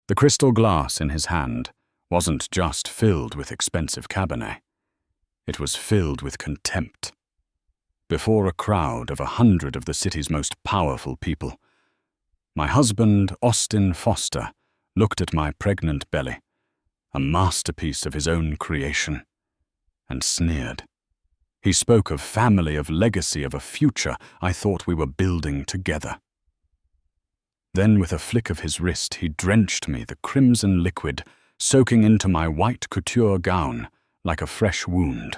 The crystal glass in his hand wasn't just filled with expensive Cabernet. It was filled with contempt. Before a crowd of 100 of the city's most powerful people, my husband, Austin Foster, looked at my pregnant belly, a masterpiece of his own creation, and sneered. He spoke of family, of legacy, of a future I thought we were building together. Then, with a flick of his wrist, he drenched me, the crimson liquid soaking into my white couture gown like a fresh wound.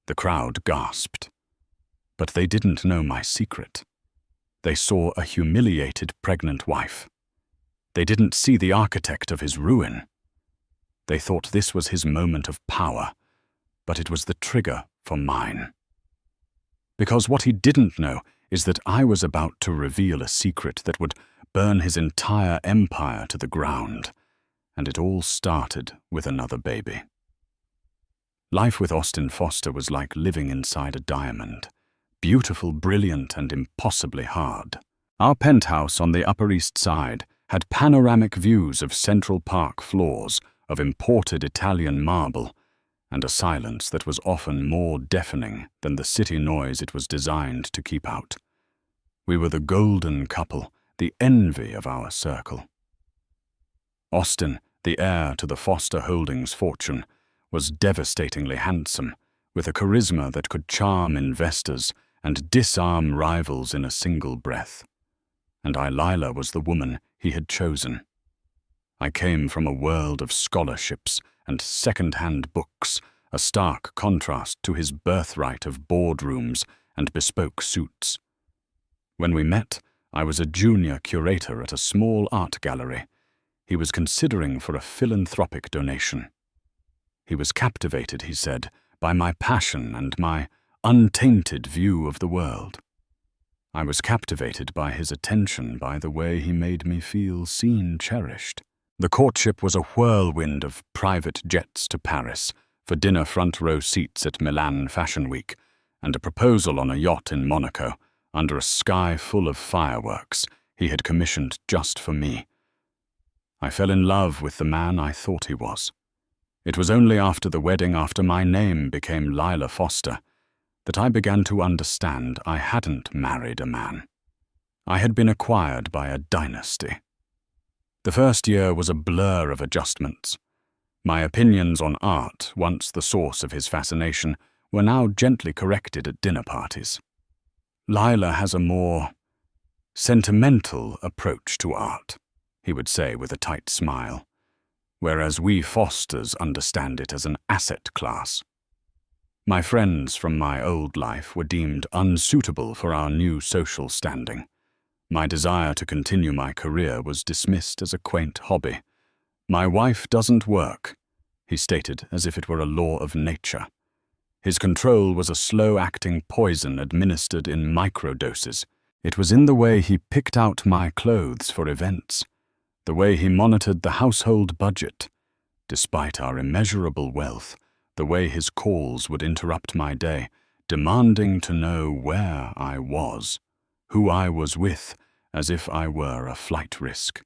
The crowd gasped. But they didn't know my secret. They saw a humiliated pregnant wife. They didn't see the architect of his ruin. They thought this was his moment of power, but it was the trigger for mine. Because what he didn't know is that I was about to reveal a secret that would burn his entire empire to the ground, and it all started with another baby. Life with Austin Foster was like living inside a diamond, beautiful, brilliant, and impossibly hard. Our penthouse on the Upper East Side had panoramic views of Central Park floors, of imported Italian marble, and a silence that was often more deafening than the city noise it was designed to keep out. We were the golden couple, the envy of our circle. Austin, the heir to the Foster Holdings fortune, was devastatingly handsome, with a charisma that could charm investors and disarm rivals in a single breath. And Lila was the woman he had chosen. I came from a world of scholarships and second-hand books, a stark contrast to his birthright of boardrooms and bespoke suits. When we met, I was a junior curator at a small art gallery. He was considering for a philanthropic donation. He was captivated, he said, by my passion and my untainted view of the world. I was captivated by his attention, by the way he made me feel seen, cherished. The courtship was a whirlwind of private jets to Paris, for dinner front-row seats at Milan Fashion Week, and a proposal on a yacht in Monaco, under a sky full of fireworks he had commissioned just for me. I fell in love with the man I thought he was. It was only after the wedding, after my name became Lila Foster, that I began to understand I hadn't married a man. I had been acquired by a dynasty. The first year was a blur of adjustments. My opinions on art, once the source of his fascination, were now gently corrected at dinner parties. Lila has a more sentimental approach to art, he would say with a tight smile, whereas we Fosters understand it as an asset class. My friends from my old life were deemed unsuitable for our new social standing. My desire to continue my career was dismissed as a quaint hobby. My wife doesn't work, he stated as if it were a law of nature. His control was a slow-acting poison administered in microdoses. It was in the way he picked out my clothes for events, the way he monitored the household budget. Despite our immeasurable wealth, the way his calls would interrupt my day, demanding to know where I was, who I was with, as if I were a flight risk.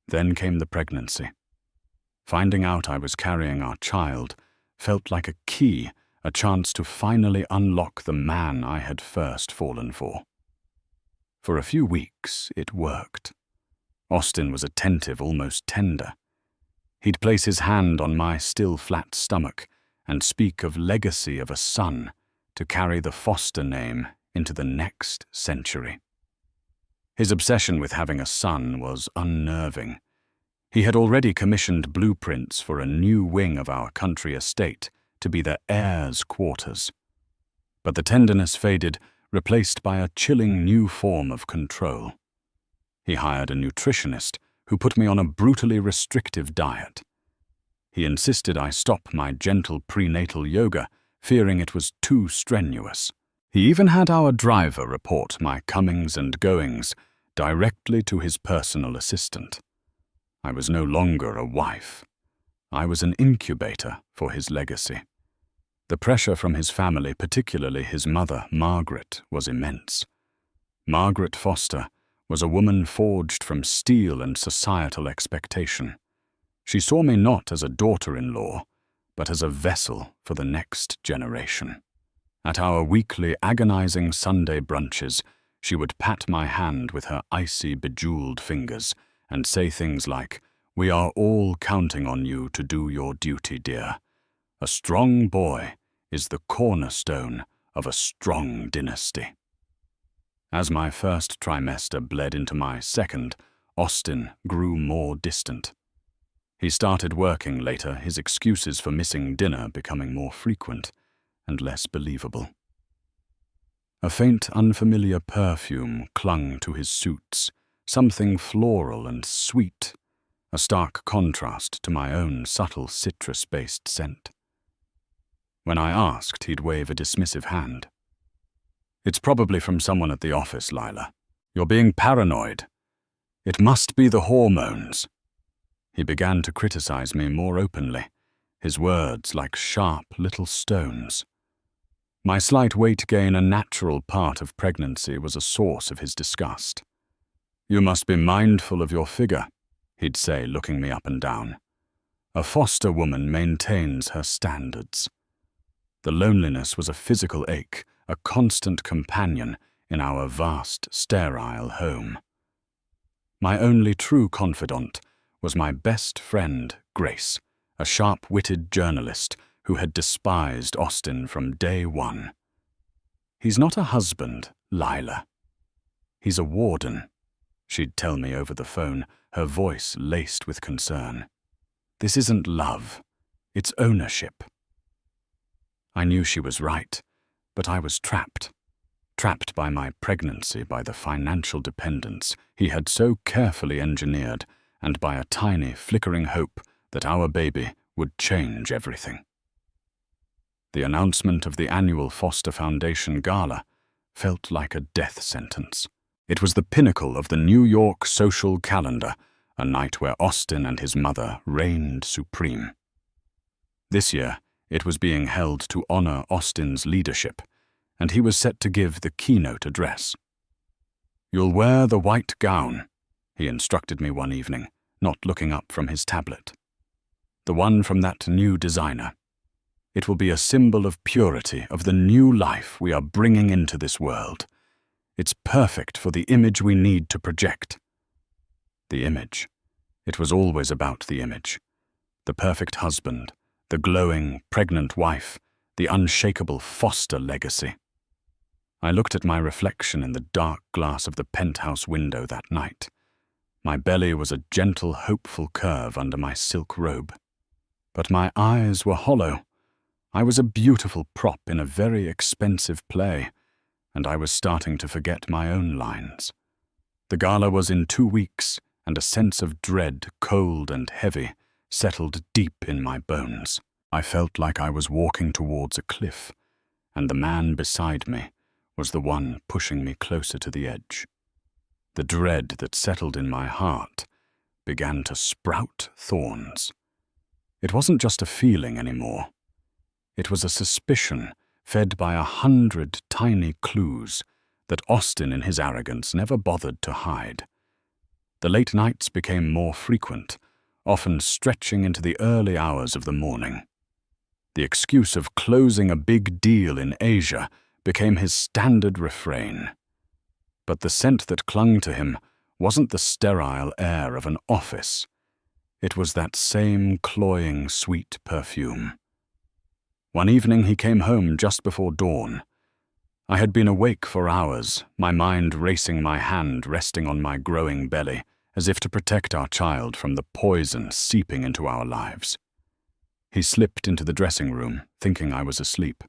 Then came the pregnancy. Finding out I was carrying our child felt like a key, a chance to finally unlock the man I had first fallen for. For a few weeks, it worked. Austin was attentive, almost tender. He'd place his hand on my still flat stomach and speak of legacy of a son to carry the Foster name into the next century. His obsession with having a son was unnerving. He had already commissioned blueprints for a new wing of our country estate to be the heir's quarters. But the tenderness faded, replaced by a chilling new form of control. He hired a nutritionist who put me on a brutally restrictive diet. He insisted I stop my gentle prenatal yoga, fearing it was too strenuous. He even had our driver report my comings and goings directly to his personal assistant. I was no longer a wife. I was an incubator for his legacy. The pressure from his family, particularly his mother, Margaret, was immense. Margaret Foster was a woman forged from steel and societal expectation. She saw me not as a daughter-in-law, but as a vessel for the next generation. At our weekly agonizing Sunday brunches, she would pat my hand with her icy, bejeweled fingers and say things like, "We are all counting on you to do your duty, dear. A strong boy is the cornerstone of a strong dynasty." As my first trimester bled into my second, Austin grew more distant. He started working later, his excuses for missing dinner becoming more frequent and less believable. A faint, unfamiliar perfume clung to his suits, something floral and sweet, a stark contrast to my own subtle citrus-based scent. When I asked, he'd wave a dismissive hand. "It's probably from someone at the office, Lila. You're being paranoid. It must be the hormones." He began to criticize me more openly, his words like sharp little stones. My slight weight gain, a natural part of pregnancy, was a source of his disgust. "You must be mindful of your figure," he'd say, looking me up and down. "A foster woman maintains her standards." The loneliness was a physical ache, a constant companion in our vast, sterile home. My only true confidant was my best friend, Grace, a sharp-witted journalist who had despised Austin from day one. "He's not a husband, Lila. He's a warden," she'd tell me over the phone, her voice laced with concern. "This isn't love, it's ownership." I knew she was right, but I was trapped by my pregnancy, by the financial dependence he had so carefully engineered, and by a tiny, flickering hope that our baby would change everything. The announcement of the annual Foster Foundation Gala felt like a death sentence. It was the pinnacle of the New York social calendar, a night where Austin and his mother reigned supreme. This year, it was being held to honor Austin's leadership, and he was set to give the keynote address. "You'll wear the white gown," he instructed me one evening, not looking up from his tablet. "The one from that new designer. It will be a symbol of purity, of the new life we are bringing into this world. It's perfect for the image we need to project." The image. It was always about the image. The perfect husband, the glowing, pregnant wife, the unshakable foster legacy. I looked at my reflection in the dark glass of the penthouse window that night. My belly was a gentle, hopeful curve under my silk robe. But my eyes were hollow. I was a beautiful prop in a very expensive play, and I was starting to forget my own lines. The gala was in 2 weeks, and a sense of dread, cold and heavy, settled deep in my bones. I felt like I was walking towards a cliff, and the man beside me was the one pushing me closer to the edge. The dread that settled in my heart began to sprout thorns. It wasn't just a feeling anymore. It was a suspicion fed by 100 tiny clues that Austin in his arrogance never bothered to hide. The late nights became more frequent, often stretching into the early hours of the morning. The excuse of closing a big deal in Asia became his standard refrain. But the scent that clung to him wasn't the sterile air of an office. It was that same cloying, sweet perfume. One evening he came home just before dawn. I had been awake for hours, my mind racing, my hand resting on my growing belly, as if to protect our child from the poison seeping into our lives. He slipped into the dressing room, thinking I was asleep.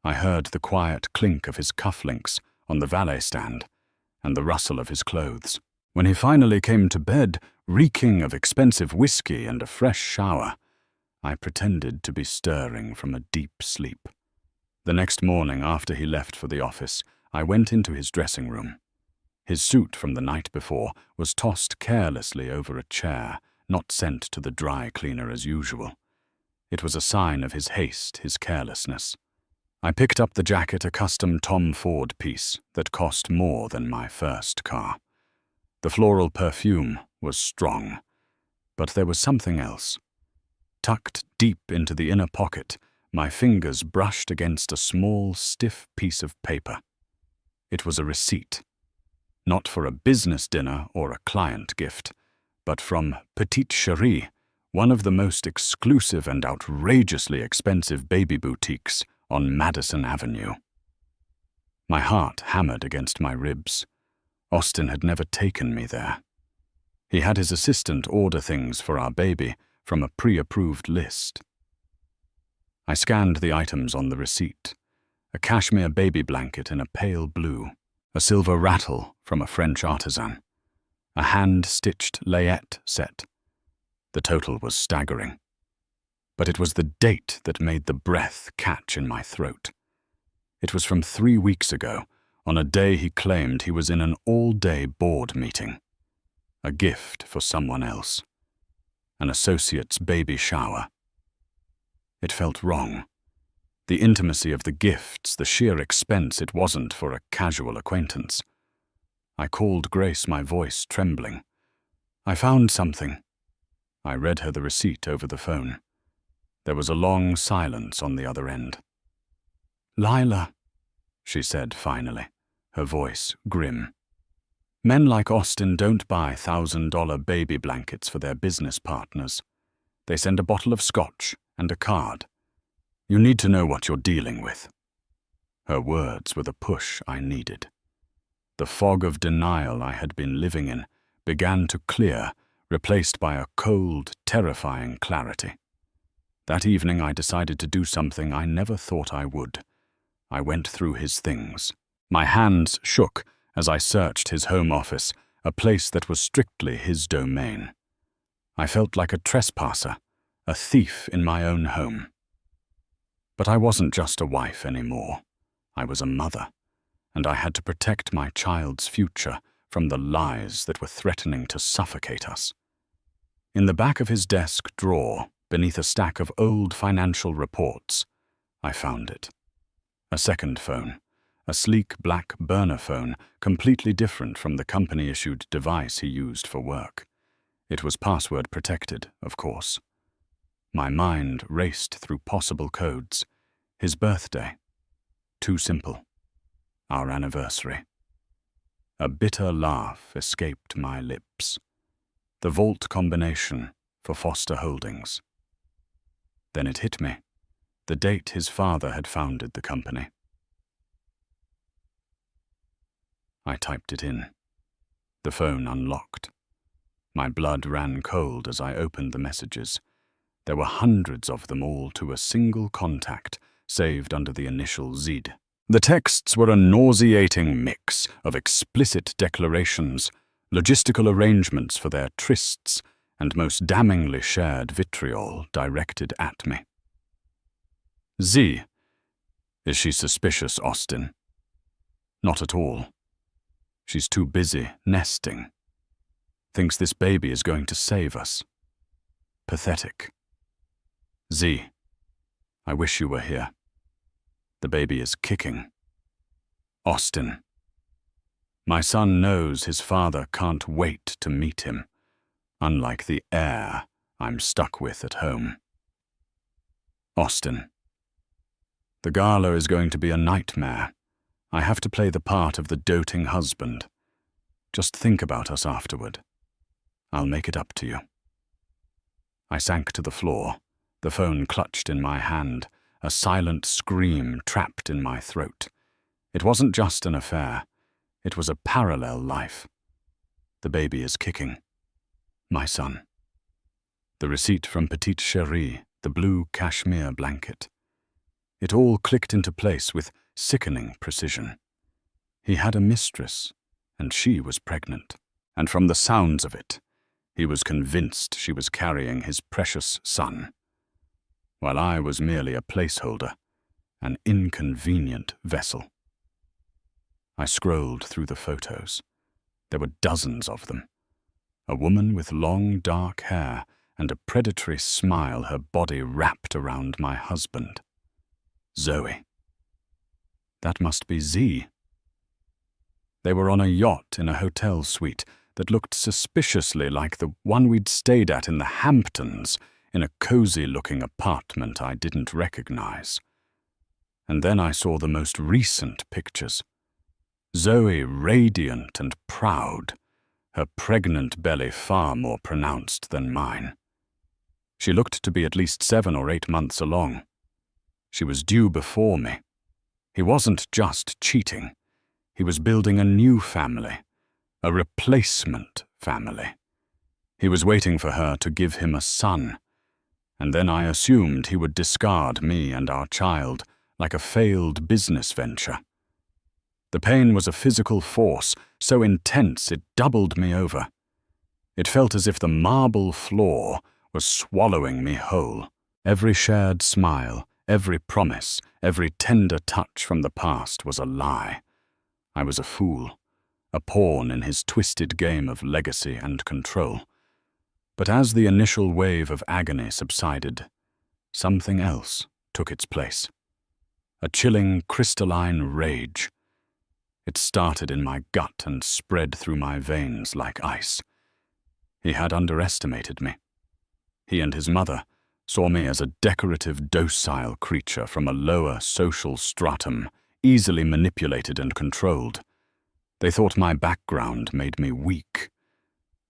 I heard the quiet clink of his cufflinks on the valet stand and the rustle of his clothes. When he finally came to bed, reeking of expensive whiskey and a fresh shower, I pretended to be stirring from a deep sleep. The next morning, after he left for the office, I went into his dressing room. His suit from the night before was tossed carelessly over a chair, not sent to the dry cleaner as usual. It was a sign of his haste, his carelessness. I picked up the jacket, a custom Tom Ford piece that cost more than my first car. The floral perfume was strong, but there was something else. Tucked deep into the inner pocket, my fingers brushed against a small, stiff piece of paper. It was a receipt. Not for a business dinner or a client gift, but from Petite Chérie, one of the most exclusive and outrageously expensive baby boutiques on Madison Avenue. My heart hammered against my ribs. Austin had never taken me there. He had his assistant order things for our baby from a pre-approved list. I scanned the items on the receipt: a cashmere baby blanket in a pale blue, a silver rattle from a French artisan, a hand-stitched layette set. The total was staggering. But it was the date that made the breath catch in my throat. It was from 3 weeks ago, on a day he claimed he was in an all-day board meeting. A gift for someone else. An associate's baby shower. It felt wrong. The intimacy of the gifts, the sheer expense it wasn't for a casual acquaintance. I called Grace, my voice trembling. I found something. I read her the receipt over the phone. There was a long silence on the other end. "Lila," she said finally, her voice grim. "Men like Austin don't buy $1,000 baby blankets for their business partners. They send a bottle of scotch and a card. You need to know what you're dealing with." Her words were the push I needed. The fog of denial I had been living in began to clear, replaced by a cold, terrifying clarity. That evening I decided to do something I never thought I would. I went through his things. My hands shook as I searched his home office, a place that was strictly his domain. I felt like a trespasser, a thief in my own home. But I wasn't just a wife anymore. I was a mother, and I had to protect my child's future from the lies that were threatening to suffocate us. In the back of his desk drawer, beneath a stack of old financial reports, I found it. A second phone, a sleek black burner phone, completely different from the company-issued device he used for work. It was password protected, of course. My mind raced through possible codes. His birthday. Too simple. Our anniversary. A bitter laugh escaped my lips. The vault combination for Foster Holdings. Then it hit me. The date his father had founded the company. I typed it in. The phone unlocked. My blood ran cold as I opened the messages. There were hundreds of them, all to a single contact, saved under the initial ZID. The texts were a nauseating mix of explicit declarations, logistical arrangements for their trysts, and most damningly shared vitriol directed at me. Z. Is she suspicious, Austin? Not at all. She's too busy nesting. Thinks this baby is going to save us. Pathetic. Z. I wish you were here. The baby is kicking. Austin. My son knows his father can't wait to meet him, unlike the heir I'm stuck with at home. Austin. The gala is going to be a nightmare. I have to play the part of the doting husband. Just think about us afterward. I'll make it up to you. I sank to the floor, the phone clutched in my hand, a silent scream trapped in my throat. It wasn't just an affair. It was a parallel life. The baby is kicking. My son. The receipt from Petite Chérie, the blue cashmere blanket. It all clicked into place with sickening precision. He had a mistress, and she was pregnant. And from the sounds of it, he was convinced she was carrying his precious son, while I was merely a placeholder, an inconvenient vessel. I scrolled through the photos. There were dozens of them. A woman with long, dark hair and a predatory smile, her body wrapped around my husband. Zoe. That must be Z. They were on a yacht in a hotel suite, that looked suspiciously like the one we'd stayed at in the Hamptons, in a cozy-looking apartment I didn't recognize. And then I saw the most recent pictures. Zoe radiant and proud, her pregnant belly far more pronounced than mine. She looked to be at least 7 or 8 months along. She was due before me. He wasn't just cheating. He was building a new family, a replacement family. He was waiting for her to give him a son, and then I assumed he would discard me and our child like a failed business venture. The pain was a physical force, so intense it doubled me over. It felt as if the marble floor was swallowing me whole. Every shared smile, every promise, every tender touch from the past was a lie. I was a fool, a pawn in his twisted game of legacy and control. But as the initial wave of agony subsided, something else took its place. A chilling, crystalline rage. It started in my gut and spread through my veins like ice. He had underestimated me. He and his mother saw me as a decorative, docile creature from a lower social stratum, easily manipulated and controlled. They thought my background made me weak.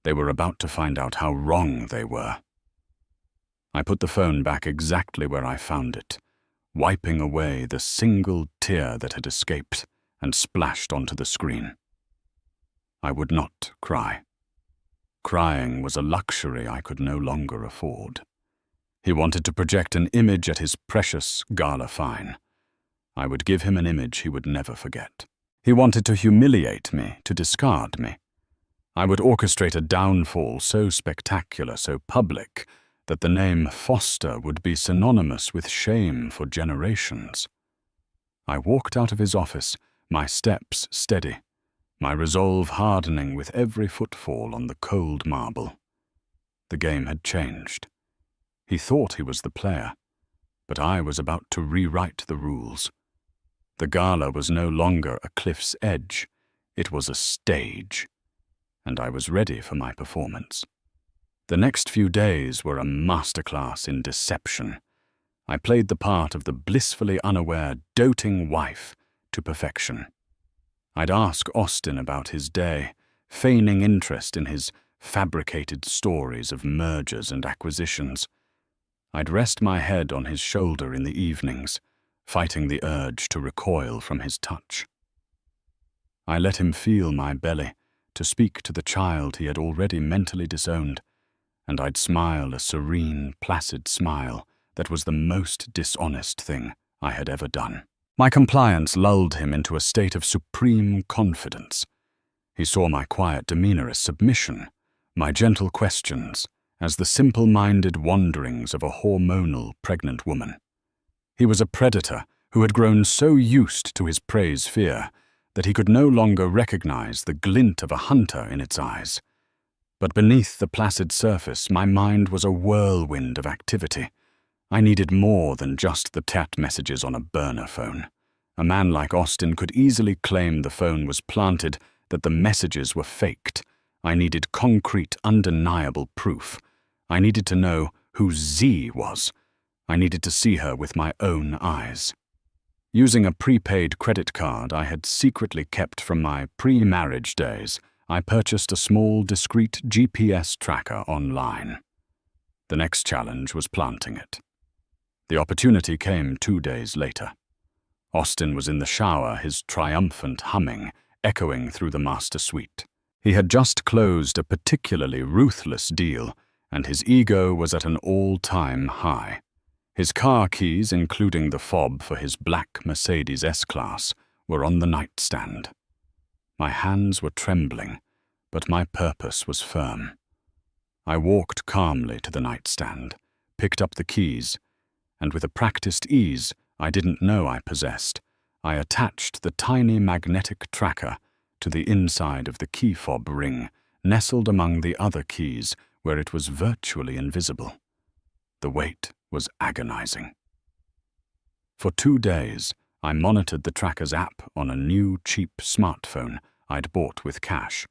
They were about to find out how wrong they were. I put the phone back exactly where I found it, wiping away the single tear that had escaped and splashed onto the screen. I would not cry. Crying was a luxury I could no longer afford. He wanted to project an image at his precious Gala fine. I would give him an image he would never forget. He wanted to humiliate me, to discard me. I would orchestrate a downfall so spectacular, so public, that the name Foster would be synonymous with shame for generations. I walked out of his office, my steps steady, my resolve hardening with every footfall on the cold marble. The game had changed. He thought he was the player, but I was about to rewrite the rules. The Gala was no longer a cliff's edge, it was a stage, and I was ready for my performance. The next few days were a masterclass in deception. I played the part of the blissfully unaware, doting wife to perfection. I'd ask Austin about his day, feigning interest in his fabricated stories of mergers and acquisitions. I'd rest my head on his shoulder in the evenings, fighting the urge to recoil from his touch. I let him feel my belly, to speak to the child he had already mentally disowned, and I'd smile a serene, placid smile that was the most dishonest thing I had ever done. My compliance lulled him into a state of supreme confidence. He saw my quiet demeanor as submission, my gentle questions as the simple-minded wanderings of a hormonal pregnant woman. He was a predator who had grown so used to his prey's fear that he could no longer recognize the glint of a hunter in its eyes. But beneath the placid surface, my mind was a whirlwind of activity. I needed more than just the chat messages on a burner phone. A man like Austin could easily claim the phone was planted, that the messages were faked. I needed concrete, undeniable proof. I needed to know who Z was. I needed to see her with my own eyes. Using a prepaid credit card I had secretly kept from my pre-marriage days, I purchased a small, discreet GPS tracker online. The next challenge was planting it. The opportunity came 2 days later. Austin was in the shower, his triumphant humming echoing through the master suite. He had just closed a particularly ruthless deal, and his ego was at an all-time high. His car keys, including the fob for his black Mercedes S-Class, were on the nightstand. My hands were trembling, but my purpose was firm. I walked calmly to the nightstand, picked up the keys, and with a practiced ease I didn't know I possessed, I attached the tiny magnetic tracker to the inside of the key fob ring, nestled among the other keys where it was virtually invisible. The weight was agonizing. For 2 days, I monitored the tracker's app on a new, cheap smartphone I'd bought with cash.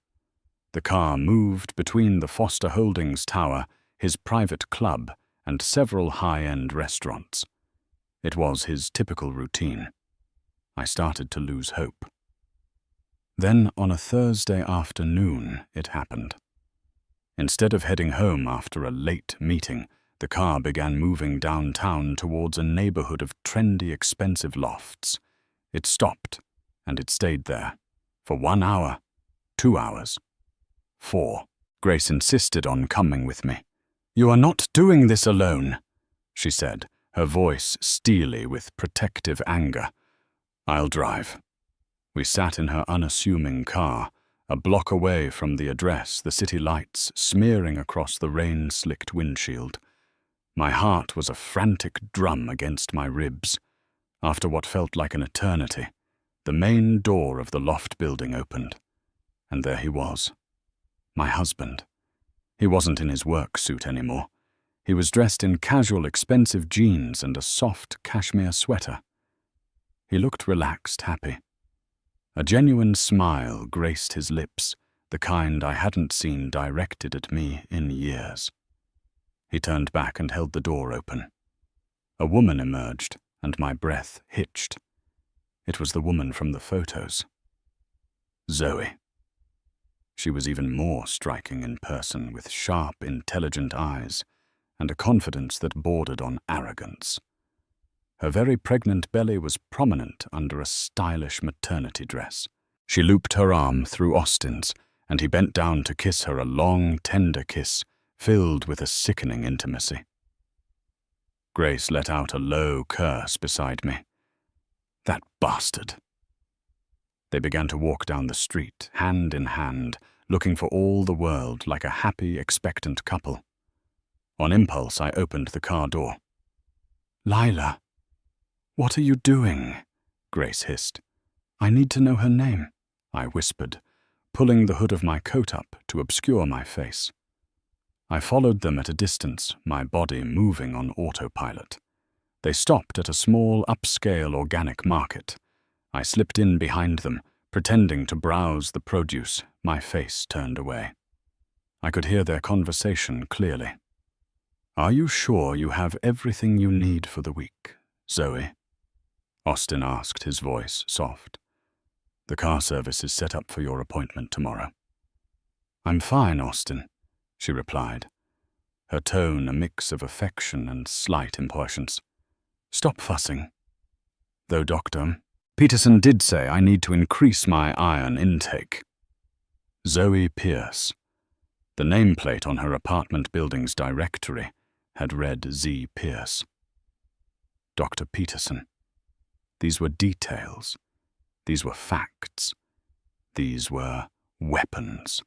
The car moved between the Foster Holdings Tower, his private club, and several high-end restaurants. It was his typical routine. I started to lose hope. Then, on a Thursday afternoon, it happened. Instead of heading home after a late meeting, the car began moving downtown towards a neighborhood of trendy, expensive lofts. It stopped, and it stayed there. For 1 hour, 2 hours, 4. Grace insisted on coming with me. "You are not doing this alone," she said, her voice steely with protective anger. "I'll drive." We sat in her unassuming car, a block away from the address, the city lights smearing across the rain-slicked windshield. My heart was a frantic drum against my ribs. After what felt like an eternity, the main door of the loft building opened, and there he was, my husband. He wasn't in his work suit anymore. He was dressed in casual, expensive jeans and a soft cashmere sweater. He looked relaxed, happy. A genuine smile graced his lips, the kind I hadn't seen directed at me in years. He turned back and held the door open. A woman emerged, and my breath hitched. It was the woman from the photos. Zoe. She was even more striking in person, with sharp, intelligent eyes, and a confidence that bordered on arrogance. Her very pregnant belly was prominent under a stylish maternity dress. She looped her arm through Austin's, and he bent down to kiss her, a long, tender kiss, filled with a sickening intimacy. Grace let out a low curse beside me. That bastard. They began to walk down the street, hand in hand, looking for all the world like a happy, expectant couple. On impulse, I opened the car door. "Lila, what are you doing?" Grace hissed. "I need to know her name," I whispered, pulling the hood of my coat up to obscure my face. I followed them at a distance, my body moving on autopilot. They stopped at a small, upscale organic market. I slipped in behind them, pretending to browse the produce, my face turned away. I could hear their conversation clearly. "Are you sure you have everything you need for the week, Zoe?" Austin asked, his voice soft. "The car service is set up for your appointment tomorrow." "I'm fine, Austin," she replied, her tone a mix of affection and slight impatience. "Stop fussing." Though Dr. Peterson did say I need to increase my iron intake. Zoe Pierce. The nameplate on her apartment building's directory had read Z. Pierce. Dr. Peterson. These were details. These were facts. These were weapons.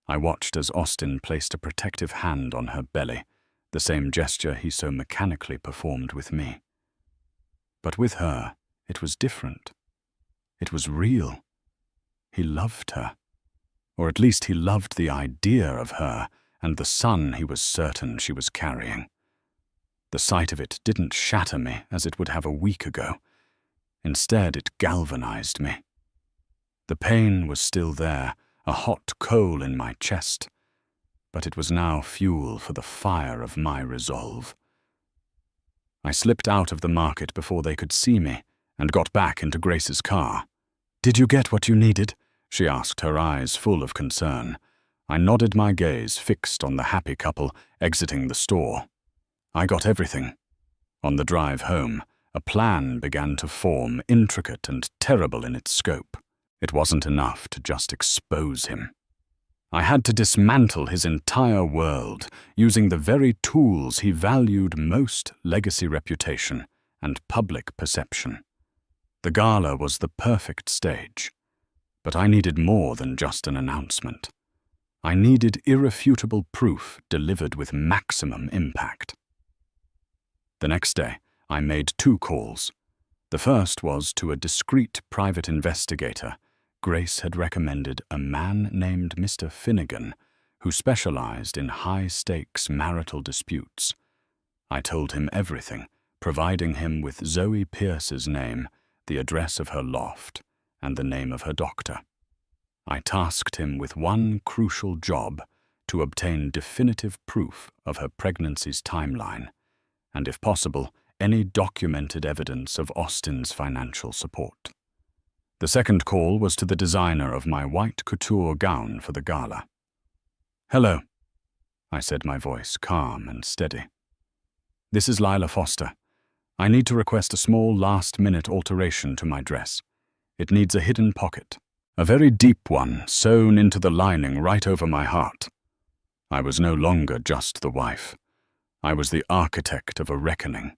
I watched as Austin placed a protective hand on her belly, the same gesture he so mechanically performed with me. But with her, it was different. It was real. He loved her. Or at least he loved the idea of her and the son he was certain she was carrying. The sight of it didn't shatter me as it would have a week ago. Instead, it galvanized me. The pain was still there, a hot coal in my chest, but it was now fuel for the fire of my resolve. I slipped out of the market before they could see me and got back into Grace's car. "Did you get what you needed?" she asked, her eyes full of concern. I nodded, my gaze fixed on the happy couple exiting the store. I got everything. On the drive home, a plan began to form, intricate and terrible in its scope. It wasn't enough to just expose him. I had to dismantle his entire world, using the very tools he valued most: legacy, reputation, and public perception. The gala was the perfect stage. But I needed more than just an announcement. I needed irrefutable proof delivered with maximum impact. The next day, I made 2 calls. The first was to a discreet private investigator. Grace had recommended a man named Mr. Finnegan, who specialized in high-stakes marital disputes. I told him everything, providing him with Zoe Pierce's name, the address of her loft, and the name of her doctor. I tasked him with one crucial job: to obtain definitive proof of her pregnancy's timeline, and if possible, any documented evidence of Austen's financial support. The second call was to the designer of my white couture gown for the gala. "Hello," I said, my voice calm and steady. "This is Lila Foster. I need to request a small last-minute alteration to my dress. It needs a hidden pocket, a very deep one sewn into the lining right over my heart." I was no longer just the wife. I was the architect of a reckoning.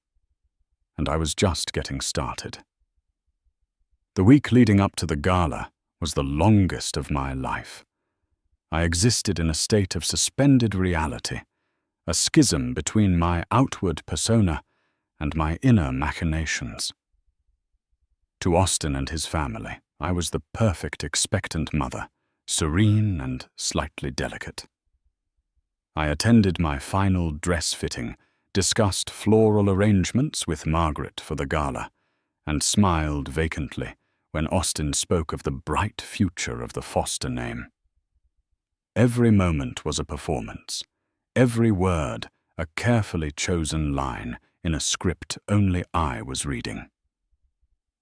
And I was just getting started. The week leading up to the gala was the longest of my life. I existed in a state of suspended reality, a schism between my outward persona and my inner machinations. To Austen and his family, I was the perfect expectant mother, serene and slightly delicate. I attended my final dress fitting, discussed floral arrangements with Margaret for the gala, and smiled vacantly when Austen spoke of the bright future of the Foster name. Every moment was a performance, every word a carefully chosen line in a script only I was reading.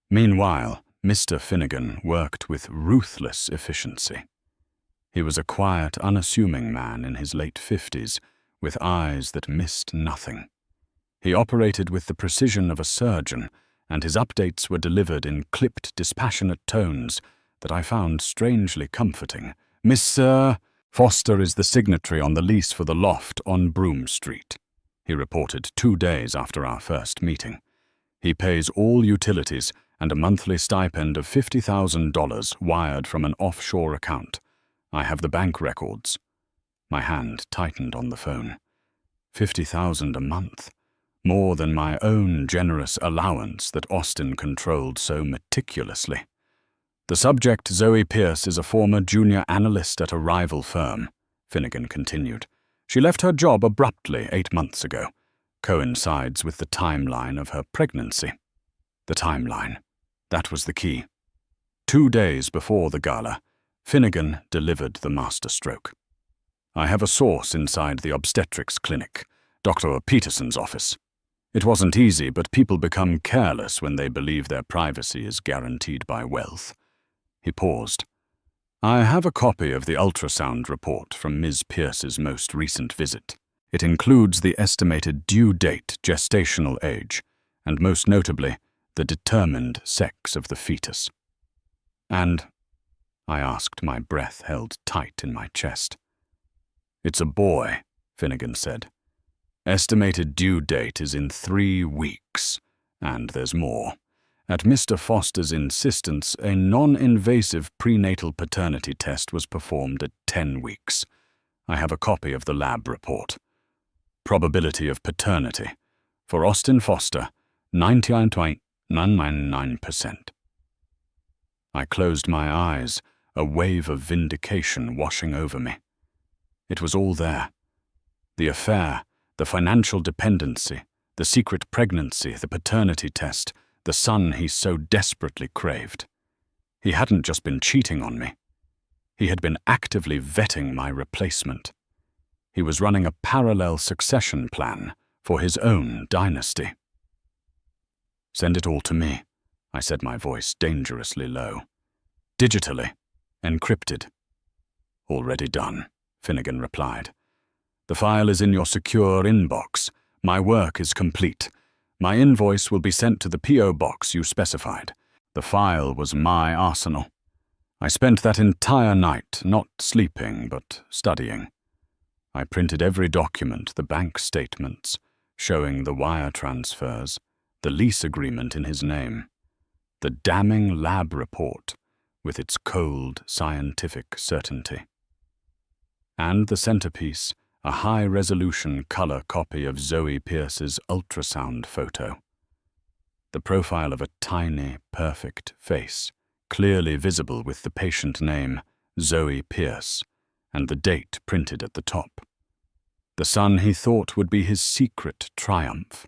Meanwhile, Mr. Finnegan worked with ruthless efficiency. He was a quiet, unassuming man in his late 50s, with eyes that missed nothing. He operated with the precision of a surgeon, and his updates were delivered in clipped, dispassionate tones that I found strangely comforting. "Miss Foster is the signatory on the lease for the loft on Broome Street," he reported 2 days after our first meeting. "He pays all utilities and a monthly stipend of $50,000 wired from an offshore account. I have the bank records." My hand tightened on the phone. 50,000 a month. More than my own generous allowance that Austen controlled so meticulously. "The subject, Zoe Pierce, is a former junior analyst at a rival firm," Finnegan continued. "She left her job abruptly 8 months ago. Coincides with the timeline of her pregnancy." The timeline. That was the key. 2 days before the gala, Finnegan delivered the masterstroke. "I have a source inside the obstetrics clinic, Dr. Peterson's office. It wasn't easy, but people become careless when they believe their privacy is guaranteed by wealth." He paused. "I have a copy of the ultrasound report from Ms. Pierce's most recent visit. It includes the estimated due date, gestational age, and most notably, the determined sex of the fetus." "And?" I asked, my breath held tight in my chest. "It's a boy," Finnegan said. "Estimated due date is in 3 weeks, and there's more. At Mr. Foster's insistence, a non-invasive prenatal paternity test was performed at 10 weeks. I have a copy of the lab report. Probability of paternity. For Austen Foster, 99.999%. I closed my eyes, a wave of vindication washing over me. It was all there. The affair, the financial dependency, the secret pregnancy, the paternity test, the son he so desperately craved. He hadn't just been cheating on me. He had been actively vetting my replacement. He was running a parallel succession plan for his own dynasty. "Send it all to me," I said, my voice dangerously low. "Digitally, encrypted." "Already done," Finnegan replied. "The file is in your secure inbox. My work is complete. My invoice will be sent to the P.O. box you specified. The file was my arsenal. I spent that entire night not sleeping but studying. I printed every document, the bank statements, showing the wire transfers, the lease agreement in his name, the damning lab report with its cold scientific certainty. And the centerpiece, a high-resolution color copy of Zoe Pierce's ultrasound photo. The profile of a tiny, perfect face, clearly visible with the patient name, Zoe Pierce, and the date printed at the top. The son he thought would be his secret triumph.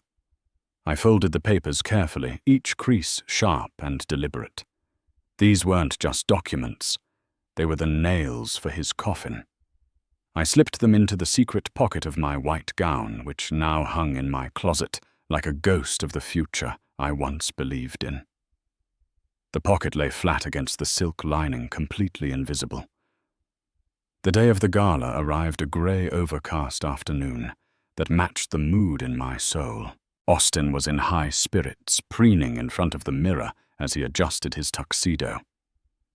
I folded the papers carefully, each crease sharp and deliberate. These weren't just documents. They were the nails for his coffin. I slipped them into the secret pocket of my white gown, which now hung in my closet like a ghost of the future I once believed in. The pocket lay flat against the silk lining, completely invisible. The day of the gala arrived a grey, overcast afternoon that matched the mood in my soul. Austin was in high spirits, preening in front of the mirror as he adjusted his tuxedo.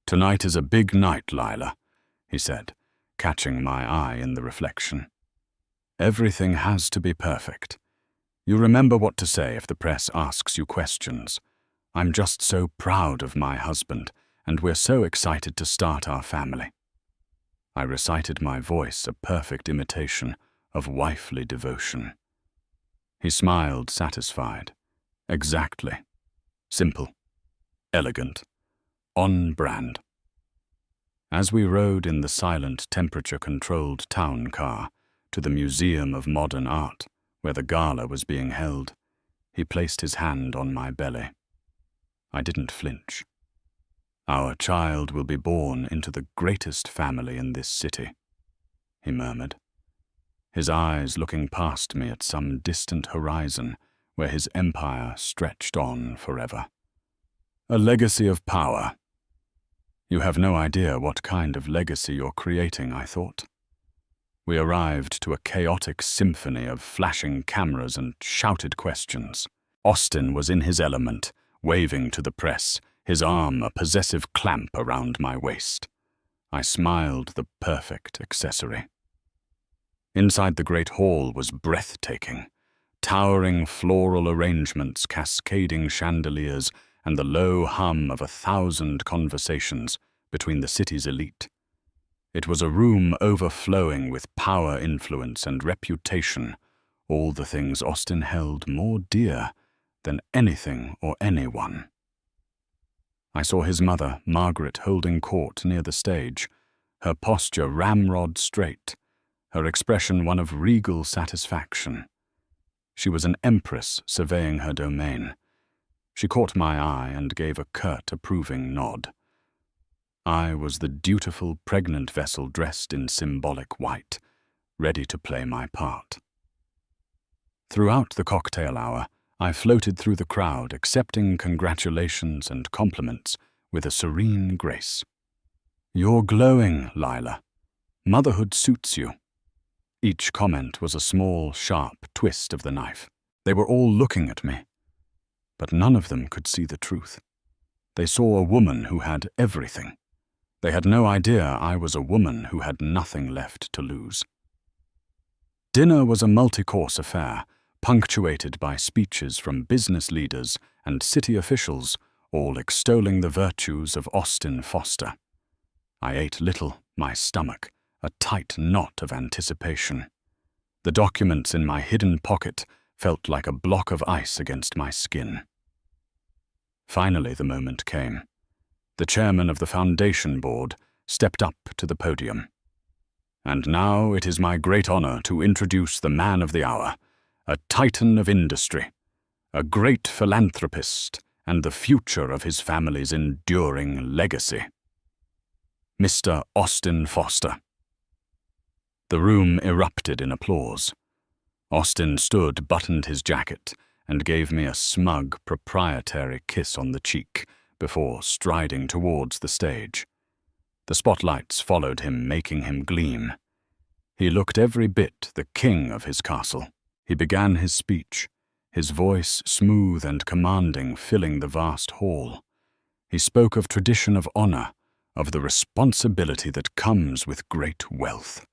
"Tonight is a big night, Lila," he said, catching my eye in the reflection. "Everything has to be perfect. You remember what to say if the press asks you questions. I'm just so proud of my husband, and we're so excited to start our family." I recited my voice, a perfect imitation of wifely devotion. He smiled, satisfied. Exactly. Simple. Elegant. On brand. As we rode in the silent, temperature-controlled town car to the Museum of Modern Art, where the gala was being held, he placed his hand on my belly. I didn't flinch. "Our child will be born into the greatest family in this city," he murmured, his eyes looking past me at some distant horizon where his empire stretched on forever. "A legacy of power. You have no idea what kind of legacy you're creating," I thought. We arrived to a chaotic symphony of flashing cameras and shouted questions. Austin was in his element, waving to the press, his arm a possessive clamp around my waist. I smiled, the perfect accessory. Inside the great hall was breathtaking. Towering floral arrangements, cascading chandeliers, and the low hum of 1,000 conversations between the city's elite. It was a room overflowing with power, influence, and reputation, all the things Austin held more dear than anything or anyone. I saw his mother, Margaret, holding court near the stage, her posture ramrod straight, her expression one of regal satisfaction. She was an empress surveying her domain. She caught my eye and gave a curt, approving nod. I was the dutiful, pregnant vessel dressed in symbolic white, ready to play my part. Throughout the cocktail hour, I floated through the crowd, accepting congratulations and compliments with a serene grace. "You're glowing, Lila. Motherhood suits you." Each comment was a small, sharp twist of the knife. They were all looking at me, but none of them could see the truth. They saw a woman who had everything. They had no idea I was a woman who had nothing left to lose. Dinner was a multi-course affair, punctuated by speeches from business leaders and city officials, all extolling the virtues of Austin Foster. I ate little, my stomach a tight knot of anticipation. The documents in my hidden pocket felt like a block of ice against my skin. Finally, the moment came. The chairman of the foundation board stepped up to the podium. "And now it is my great honor to introduce the man of the hour, a titan of industry, a great philanthropist, and the future of his family's enduring legacy. Mr. Austin Foster." The room erupted in applause. Austin stood, buttoned his jacket, and gave me a smug, proprietary kiss on the cheek before striding towards the stage. The spotlights followed him, making him gleam. He looked every bit the king of his castle. He began his speech, his voice smooth and commanding, filling the vast hall. He spoke of tradition of honor, of the responsibility that comes with great wealth.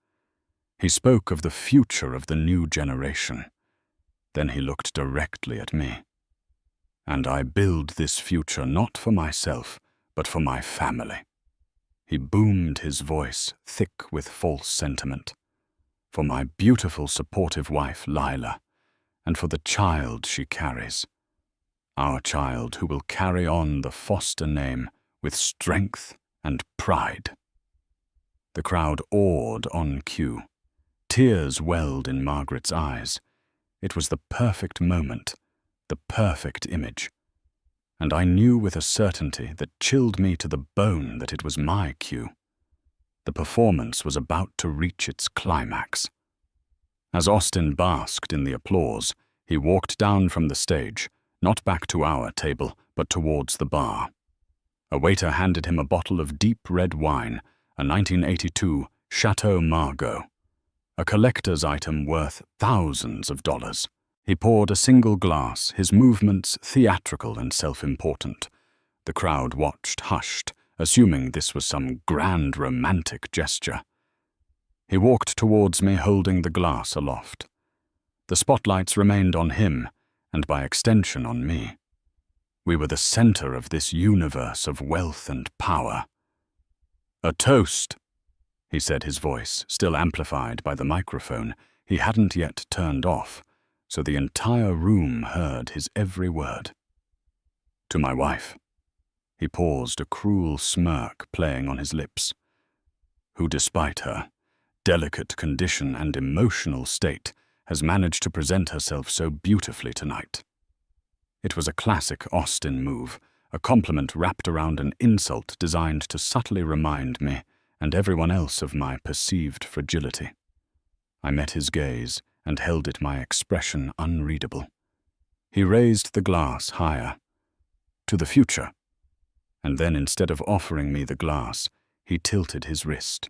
He spoke of the future of the new generation. Then he looked directly at me. "And I build this future not for myself, but for my family." He boomed his voice, thick with false sentiment. "For my beautiful, supportive wife, Lila, and for the child she carries. Our child who will carry on the Foster name with strength and pride." The crowd awed on cue. Tears welled in Margaret's eyes. It was the perfect moment, the perfect image. And I knew with a certainty that chilled me to the bone that it was my cue. The performance was about to reach its climax. As Austin basked in the applause, he walked down from the stage, not back to our table, but towards the bar. A waiter handed him a bottle of deep red wine, a 1982 Chateau Margaux, a collector's item worth thousands of dollars. He poured a single glass, his movements theatrical and self-important. The crowd watched, hushed, assuming this was some grand romantic gesture. He walked towards me, holding the glass aloft. The spotlights remained on him, and by extension on me. We were the center of this universe of wealth and power. "A toast," he said, his voice still amplified by the microphone he hadn't yet turned off, so the entire room heard his every word. "To my wife." He paused, a cruel smirk playing on his lips, "who, despite her delicate condition and emotional state, has managed to present herself so beautifully tonight." It was a classic Austin move, a compliment wrapped around an insult designed to subtly remind me and everyone else of my perceived fragility. I met his gaze and held it, my expression unreadable. He raised the glass higher. "To the future." And then, instead of offering me the glass, he tilted his wrist.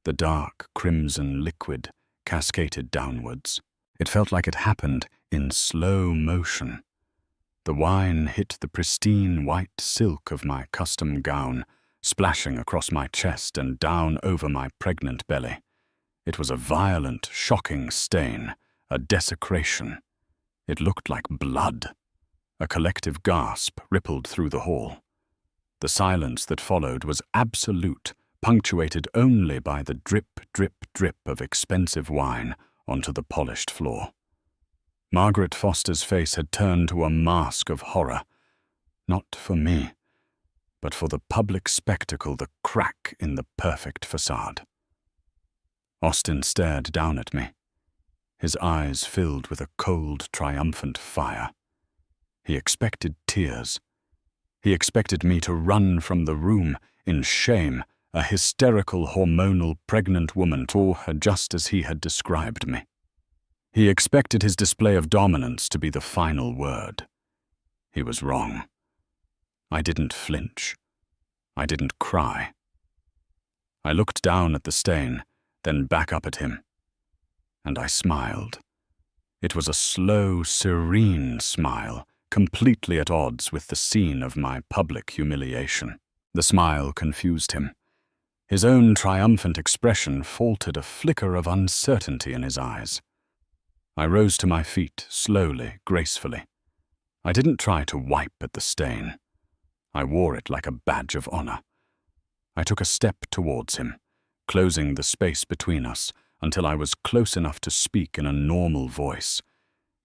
The dark, crimson liquid cascaded downwards. It felt like it happened in slow motion. The wine hit the pristine white silk of my custom gown, splashing across my chest and down over my pregnant belly. It was a violent, shocking stain, a desecration. It looked like blood. A collective gasp rippled through the hall. The silence that followed was absolute, punctuated only by the drip, drip, drip of expensive wine onto the polished floor. Margaret Foster's face had turned to a mask of horror, not for me, but for the public spectacle, the crack in the perfect facade. Austin stared down at me, his eyes filled with a cold, triumphant fire. He expected tears. He expected me to run from the room in shame, a hysterical, hormonal, pregnant woman to her just as he had described me. He expected his display of dominance to be the final word. He was wrong. I didn't flinch. I didn't cry. I looked down at the stain, then back up at him, and I smiled. It was a slow, serene smile, completely at odds with the scene of my public humiliation. The smile confused him. His own triumphant expression faltered, a flicker of uncertainty in his eyes. I rose to my feet, slowly, gracefully. I didn't try to wipe at the stain. I wore it like a badge of honor. I took a step towards him, closing the space between us until I was close enough to speak in a normal voice,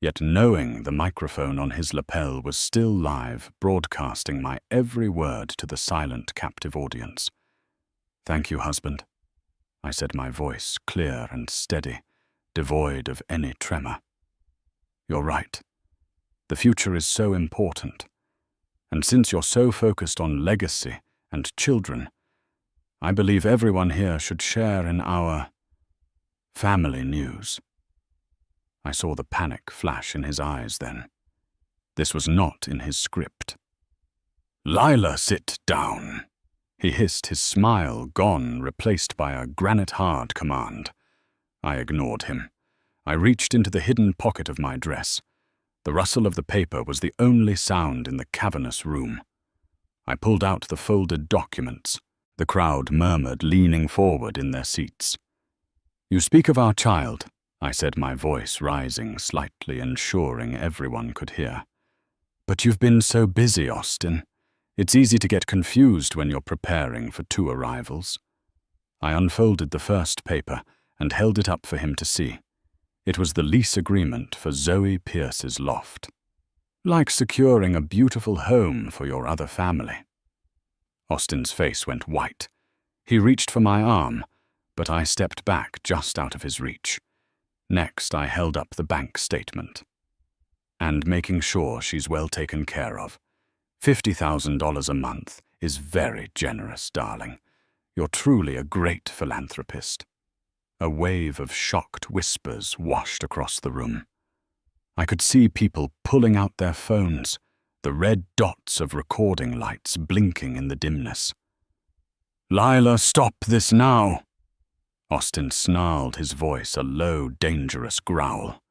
yet knowing the microphone on his lapel was still live, broadcasting my every word to the silent, captive audience. "Thank you, husband," I said, my voice clear and steady, devoid of any tremor. "You're right. The future is so important. And since you're so focused on legacy and children, I believe everyone here should share in our family news." I saw the panic flash in his eyes then. This was not in his script. "Lila, sit down," he hissed, his smile gone, replaced by a granite-hard command. I ignored him. I reached into the hidden pocket of my dress. The rustle of the paper was the only sound in the cavernous room. I pulled out the folded documents. The crowd murmured, leaning forward in their seats. "You speak of our child," I said, my voice rising slightly, ensuring everyone could hear. "But you've been so busy, Austin. It's easy to get confused when you're preparing for two arrivals." I unfolded the first paper and held it up for him to see. It was the lease agreement for Zoe Pierce's loft. "Like securing a beautiful home for your other family." Austin's face went white. He reached for my arm, but I stepped back just out of his reach. Next, I held up the bank statement. "And making sure she's well taken care of. $50,000 a month is very generous, darling. You're truly a great philanthropist." A wave of shocked whispers washed across the room. I could see people pulling out their phones, the red dots of recording lights blinking in the dimness. "Lila, stop this now!" Austin snarled, his voice a low, dangerous growl.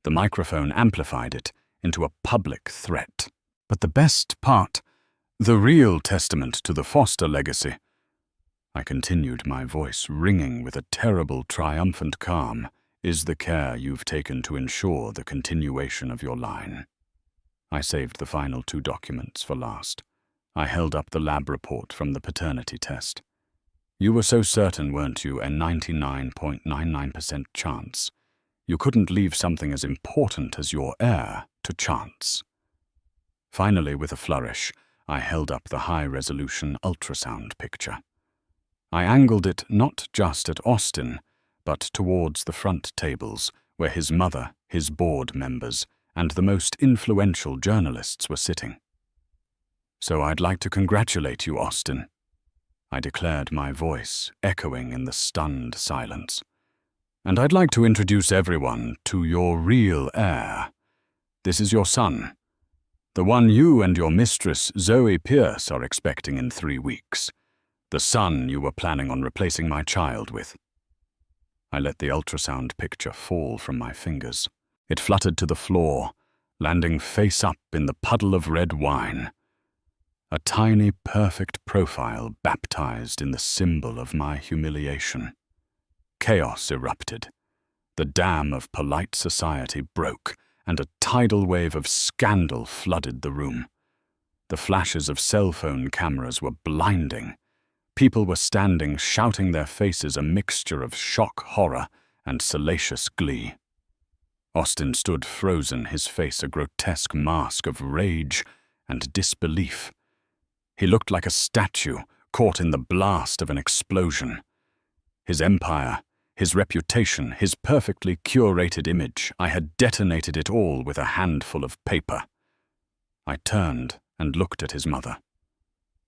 The microphone amplified it into a public threat. But the best part, the real testament to the Foster legacy, I continued, my voice ringing with a terrible, triumphant calm, is the care you've taken to ensure the continuation of your line. I saved the final 2 documents for last. I held up the lab report from the paternity test. You were so certain, weren't you, a 99.99% chance. You couldn't leave something as important as your heir to chance. Finally, with a flourish, I held up the high-resolution ultrasound picture. I angled it not just at Austin, but towards the front tables, where his mother, his board members, and the most influential journalists were sitting. "So I'd like to congratulate you, Austin," I declared, my voice echoing in the stunned silence. "And I'd like to introduce everyone to your real heir. This is your son, the one you and your mistress, Zoe Pierce, are expecting in 3 weeks. The son you were planning on replacing my child with." I let the ultrasound picture fall from my fingers. It fluttered to the floor, landing face up in the puddle of red wine. A tiny, perfect profile baptized in the symbol of my humiliation. Chaos erupted. The dam of polite society broke, and a tidal wave of scandal flooded the room. The flashes of cell phone cameras were blinding. People were standing, shouting their faces a mixture of shock, horror, and salacious glee. Austin stood frozen, his face a grotesque mask of rage and disbelief. He looked like a statue caught in the blast of an explosion. His empire, his reputation, his perfectly curated image, I had detonated it all with a handful of paper. I turned and looked at his mother.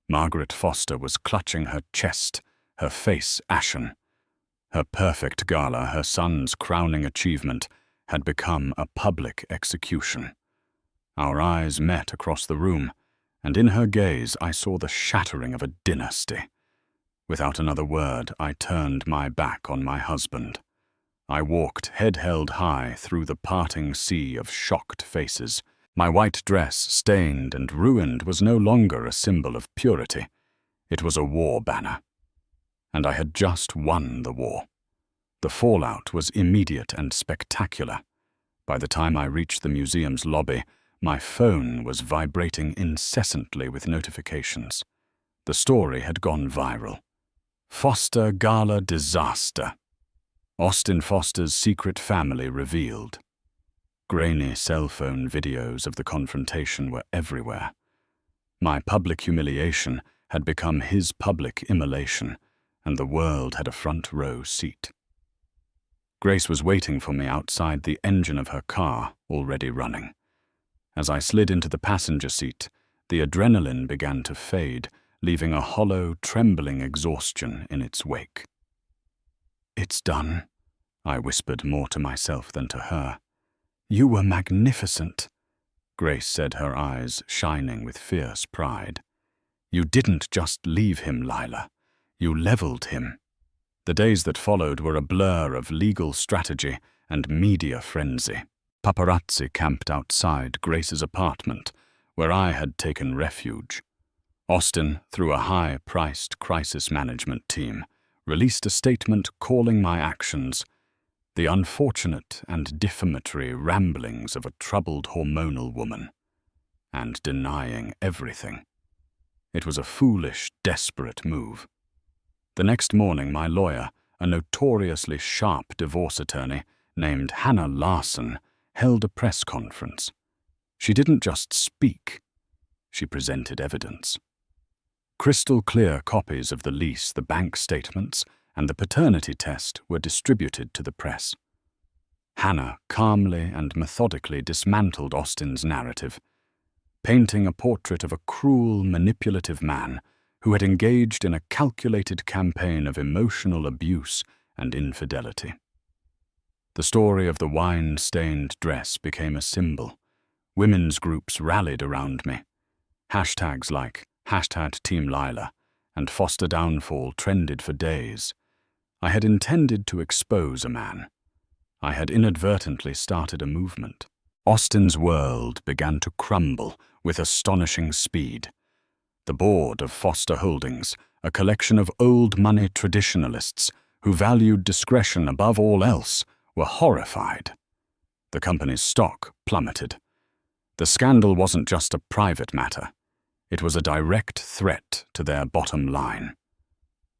Margaret Foster was clutching her chest, her face ashen. Her perfect gala, her son's crowning achievement, had become a public execution. Our eyes met across the room, and in her gaze I saw the shattering of a dynasty. Without another word, I turned my back on my husband. I walked head held high through the parting sea of shocked faces. My white dress, stained and ruined, was no longer a symbol of purity. It was a war banner. And I had just won the war. The fallout was immediate and spectacular. By the time I reached the museum's lobby, my phone was vibrating incessantly with notifications. The story had gone viral. Foster Gala disaster. Austin Foster's secret family revealed. Grainy cell phone videos of the confrontation were everywhere. My public humiliation had become his public immolation, and the world had a front row seat. Grace was waiting for me outside the engine of her car, already running. As I slid into the passenger seat, the adrenaline began to fade, leaving a hollow, trembling exhaustion in its wake. "It's done," I whispered more to myself than to her. "You were magnificent," Grace said, her eyes shining with fierce pride. "You didn't just leave him, Lila. You leveled him." The days that followed were a blur of legal strategy and media frenzy. Paparazzi camped outside Grace's apartment, where I had taken refuge. Austin, through a high-priced crisis management team, released a statement calling my actions the unfortunate and defamatory ramblings of a troubled hormonal woman, and denying everything. It was a foolish, desperate move. The next morning, my lawyer, a notoriously sharp divorce attorney named Hannah Larson, held a press conference. She didn't just speak, she presented evidence. Crystal clear copies of the lease, the bank statements, and the paternity test were distributed to the press. Hannah calmly and methodically dismantled Austin's narrative, painting a portrait of a cruel, manipulative man who had engaged in a calculated campaign of emotional abuse and infidelity. The story of the wine-stained dress became a symbol. Women's groups rallied around me. Hashtags like #TeamLila and Foster Downfall trended for days. I had intended to expose a man. I had inadvertently started a movement. Austin's world began to crumble with astonishing speed. The board of Foster Holdings, a collection of old money traditionalists who valued discretion above all else, were horrified. The company's stock plummeted. The scandal wasn't just a private matter. It was a direct threat to their bottom line.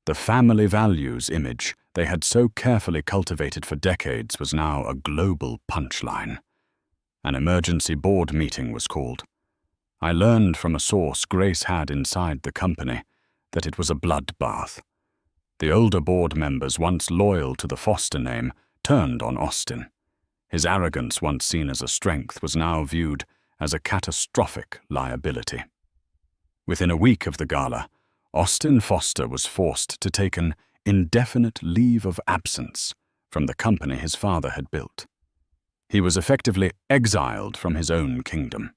The family values image they had so carefully cultivated for decades was now a global punchline. An emergency board meeting was called. I learned from a source Grace had inside the company that it was a bloodbath. The older board members, once loyal to the Foster name, turned on Austin. His arrogance, once seen as a strength, was now viewed as a catastrophic liability. Within a week of the gala, Austin Foster was forced to take an indefinite leave of absence from the company his father had built. He was effectively exiled from his own kingdom.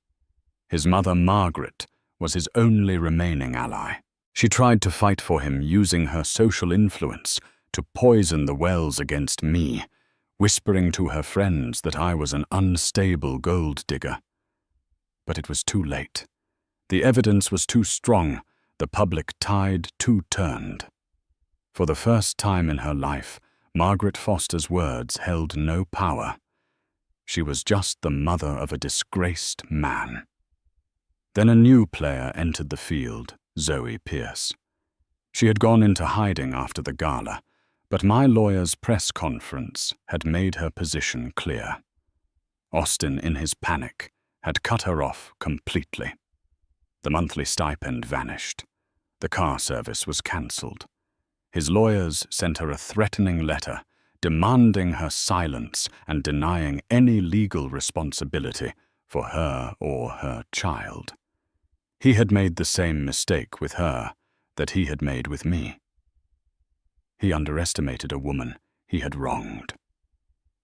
His mother, Margaret, was his only remaining ally. She tried to fight for him using her social influence to poison the wells against me, whispering to her friends that I was an unstable gold digger. But it was too late. The evidence was too strong, the public tide too turned. For the first time in her life, Margaret Foster's words held no power. She was just the mother of a disgraced man. Then a new player entered the field, Zoe Pierce. She had gone into hiding after the gala, but my lawyer's press conference had made her position clear. Austin, in his panic, had cut her off completely. The monthly stipend vanished. The car service was cancelled. His lawyers sent her a threatening letter, demanding her silence and denying any legal responsibility for her or her child. He had made the same mistake with her that he had made with me. He underestimated a woman he had wronged.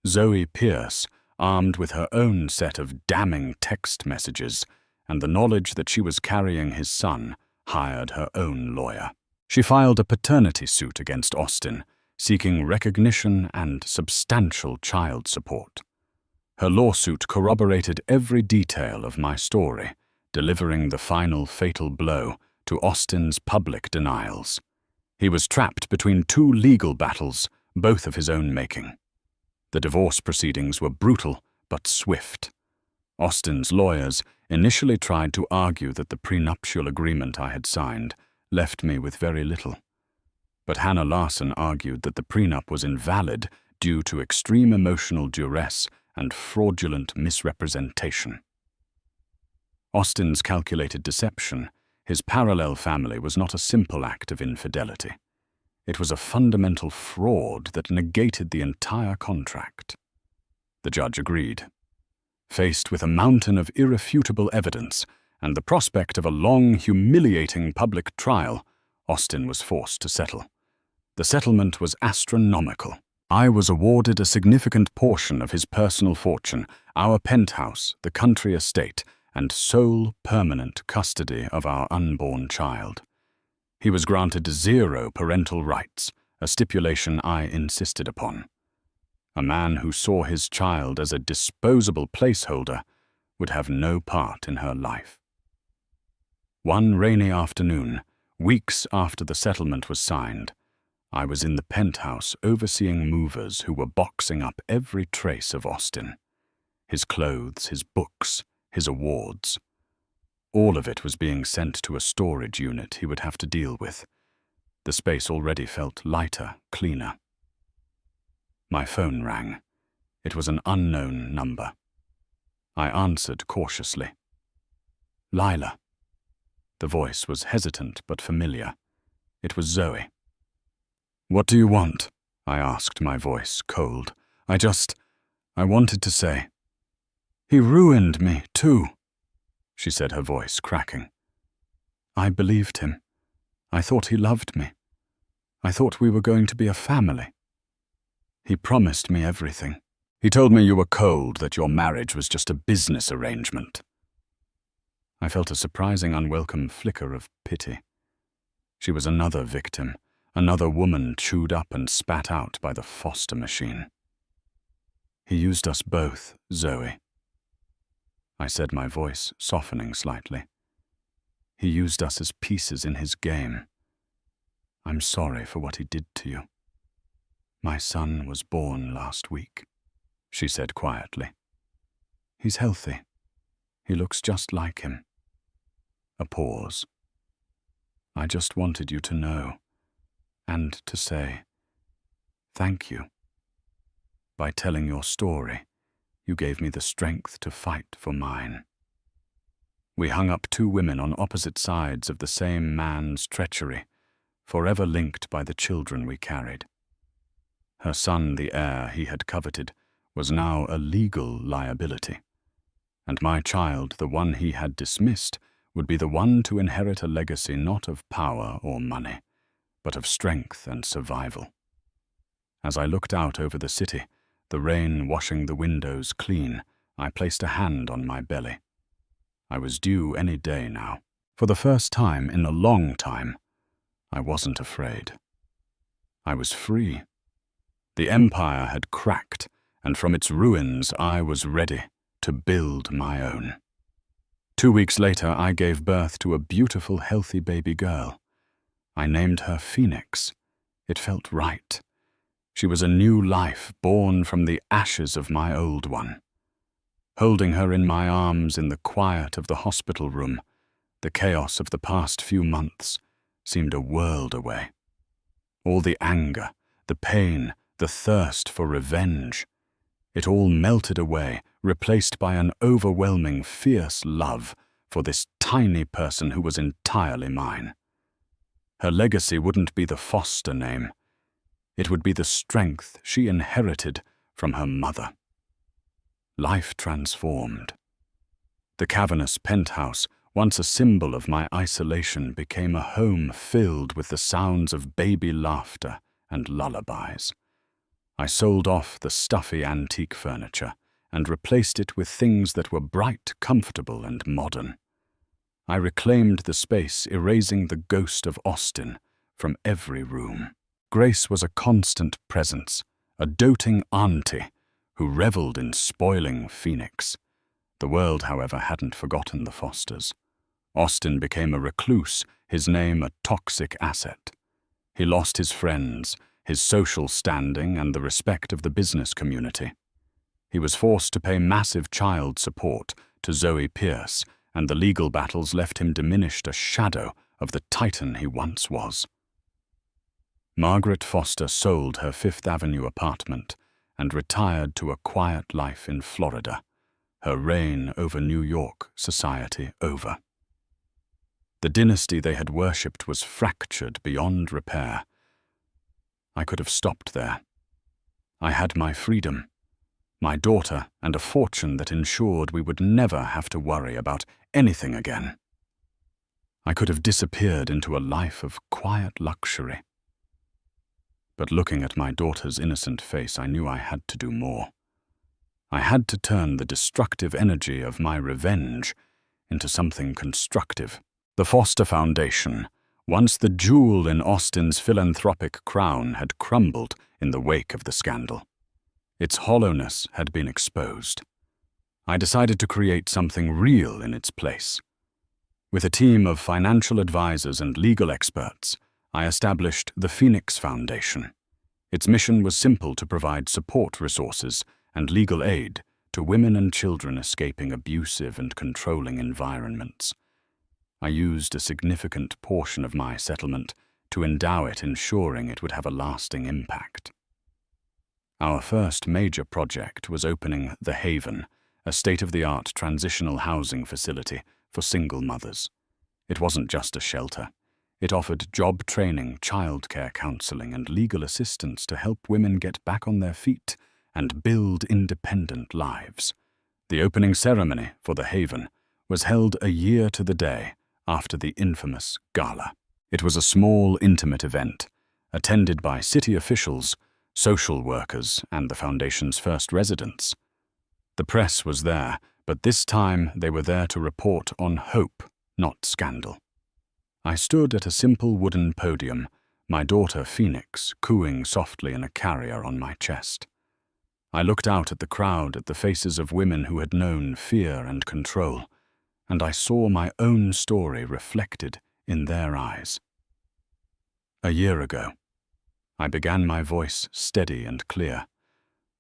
Zoe Pierce, armed with her own set of damning text messages and the knowledge that she was carrying his son, hired her own lawyer. She filed a paternity suit against Austin, seeking recognition and substantial child support. Her lawsuit corroborated every detail of my story, delivering the final fatal blow to Austin's public denials. He was trapped between two legal battles, both of his own making. The divorce proceedings were brutal but swift. Austin's lawyers initially tried to argue that the prenuptial agreement I had signed left me with very little. But Hannah Larson argued that the prenup was invalid due to extreme emotional duress and fraudulent misrepresentation. Austin's calculated deception, his parallel family, was not a simple act of infidelity. It was a fundamental fraud that negated the entire contract. The judge agreed. Faced with a mountain of irrefutable evidence and the prospect of a long, humiliating public trial, Austin was forced to settle. The settlement was astronomical. I was awarded a significant portion of his personal fortune, our penthouse, the country estate, and sole permanent custody of our unborn child. He was granted 0 parental rights, a stipulation I insisted upon. A man who saw his child as a disposable placeholder would have no part in her life. One rainy afternoon, weeks after the settlement was signed, I was in the penthouse overseeing movers who were boxing up every trace of Austin. His clothes, his books, his awards. All of it was being sent to a storage unit he would have to deal with. The space already felt lighter, cleaner. My phone rang. It was an unknown number. I answered cautiously. Lila. The voice was hesitant but familiar. It was Zoe. What do you want? I asked, my voice cold. I wanted to say. He ruined me, too, she said, her voice cracking. I believed him. I thought he loved me. I thought we were going to be a family. He promised me everything. He told me you were cold, that your marriage was just a business arrangement. I felt a surprising unwelcome flicker of pity. She was another victim, another woman chewed up and spat out by the foster machine. He used us both, Zoe. I said, my voice softening slightly. He used us as pieces in his game. I'm sorry for what he did to you. My son was born last week, she said quietly. He's healthy. He looks just like him. A pause. I just wanted you to know, and to say, thank you. By telling your story, you gave me the strength to fight for mine. We hung up two women on opposite sides of the same man's treachery, forever linked by the children we carried. Her son, the heir he had coveted, was now a legal liability, and my child, the one he had dismissed, would be the one to inherit a legacy not of power or money, but of strength and survival. As I looked out over the city, the rain washing the windows clean, I placed a hand on my belly. I was due any day now. For the first time in a long time, I wasn't afraid. I was free. The empire had cracked, and from its ruins I was ready to build my own. 2 weeks later, I gave birth to a beautiful, healthy baby girl. I named her Phoenix. It felt right. She was a new life born from the ashes of my old one. Holding her in my arms in the quiet of the hospital room, the chaos of the past few months seemed a world away. All the anger, the pain, the thirst for revenge, it all melted away, replaced by an overwhelming, fierce love for this tiny person who was entirely mine. Her legacy wouldn't be the foster name. It would be the strength she inherited from her mother. Life transformed. The cavernous penthouse, once a symbol of my isolation, became a home filled with the sounds of baby laughter and lullabies. I sold off the stuffy antique furniture and replaced it with things that were bright, comfortable, and modern. I reclaimed the space, erasing the ghost of Austin from every room. Grace was a constant presence, a doting auntie who reveled in spoiling Phoenix. The world, however, hadn't forgotten the Fosters. Austin became a recluse, his name a toxic asset. He lost his friends, his social standing, and the respect of the business community. He was forced to pay massive child support to Zoe Pierce, and the legal battles left him diminished, a shadow of the titan he once was. Margaret Foster sold her Fifth Avenue apartment and retired to a quiet life in Florida, her reign over New York society over. The dynasty they had worshipped was fractured beyond repair. I could have stopped there. I had my freedom, my daughter, and a fortune that ensured we would never have to worry about anything again. I could have disappeared into a life of quiet luxury. But looking at my daughter's innocent face, I knew I had to do more. I had to turn the destructive energy of my revenge into something constructive. The Foster Foundation, once the jewel in Austin's philanthropic crown, had crumbled in the wake of the scandal. Its hollowness had been exposed. I decided to create something real in its place. With a team of financial advisors and legal experts, I established the Phoenix Foundation. Its mission was simple: to provide support resources and legal aid to women and children escaping abusive and controlling environments. I used a significant portion of my settlement to endow it, ensuring it would have a lasting impact. Our first major project was opening The Haven, a state-of-the-art transitional housing facility for single mothers. It wasn't just a shelter. It offered job training, childcare counseling, and legal assistance to help women get back on their feet and build independent lives. The opening ceremony for The Haven was held a year to the day after the infamous Gala. It was a small, intimate event, attended by city officials, social workers, and the Foundation's first residents. The press was there, but this time they were there to report on hope, not scandal. I stood at a simple wooden podium, my daughter Phoenix cooing softly in a carrier on my chest. I looked out at the crowd, at the faces of women who had known fear and control, and I saw my own story reflected in their eyes. A year ago, I began my voice steady and clear.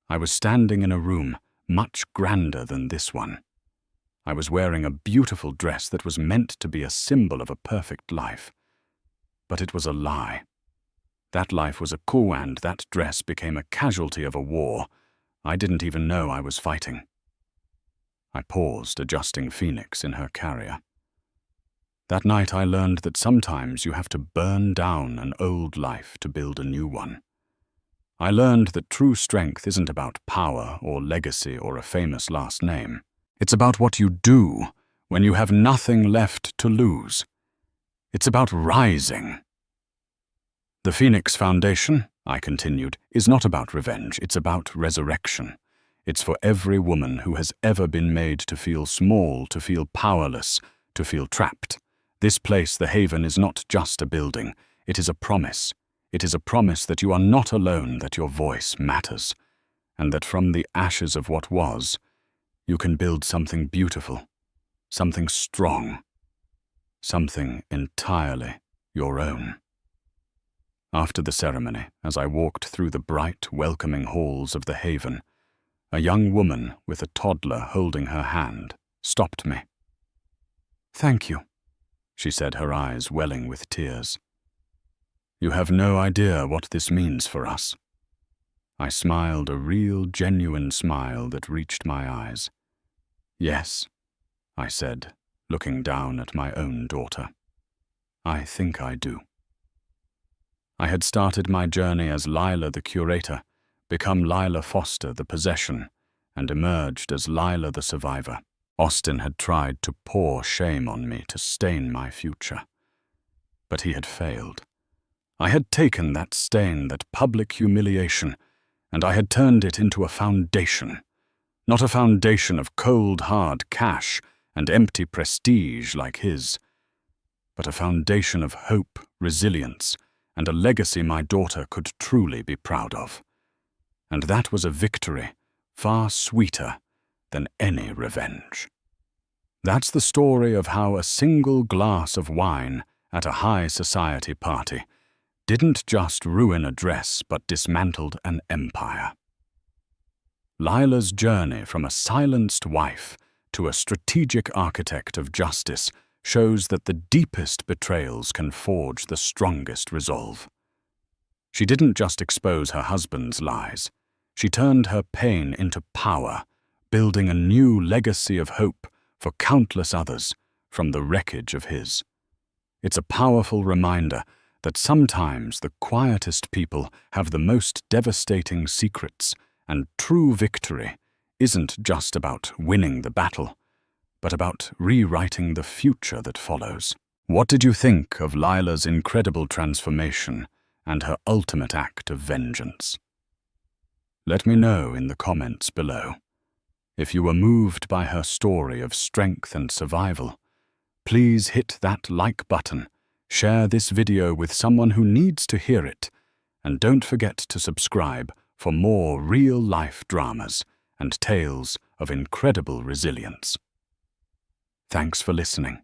I was standing in a room much grander than this one. I was wearing a beautiful dress that was meant to be a symbol of a perfect life. But it was a lie. That life was a coup, and that dress became a casualty of a war I didn't even know I was fighting. I paused, adjusting Phoenix in her carrier. That night I learned that sometimes you have to burn down an old life to build a new one. I learned that true strength isn't about power or legacy or a famous last name. It's about what you do when you have nothing left to lose. It's about rising. The Phoenix Foundation, I continued, is not about revenge. It's about resurrection. It's for every woman who has ever been made to feel small, to feel powerless, to feel trapped. This place, the Haven, is not just a building. It is a promise. It is a promise that you are not alone, that your voice matters, and that from the ashes of what was, you can build something beautiful, something strong, something entirely your own. After the ceremony, as I walked through the bright, welcoming halls of the Haven, a young woman with a toddler holding her hand stopped me. "Thank you," she said, her eyes welling with tears. "You have no idea what this means for us." I smiled, a real, genuine smile that reached my eyes. "Yes," I said, looking down at my own daughter. "I think I do." I had started my journey as Lila the curator, become Lila Foster the possession, and emerged as Lila the survivor. Austin had tried to pour shame on me to stain my future, but he had failed. I had taken that stain, that public humiliation, and I had turned it into a foundation. Not a foundation of cold, hard cash and empty prestige like his, but a foundation of hope, resilience, and a legacy my daughter could truly be proud of. And that was a victory far sweeter than any revenge. That's the story of how a single glass of wine at a high society party didn't just ruin a dress but dismantled an empire. Lila's journey from a silenced wife to a strategic architect of justice shows that the deepest betrayals can forge the strongest resolve. She didn't just expose her husband's lies. She turned her pain into power, building a new legacy of hope for countless others from the wreckage of his. It's a powerful reminder that sometimes the quietest people have the most devastating secrets, and true victory isn't just about winning the battle, but about rewriting the future that follows. What did you think of Lila's incredible transformation and her ultimate act of vengeance? Let me know in the comments below. If you were moved by her story of strength and survival, please hit that like button, share this video with someone who needs to hear it, and don't forget to subscribe for more real-life dramas and tales of incredible resilience. Thanks for listening.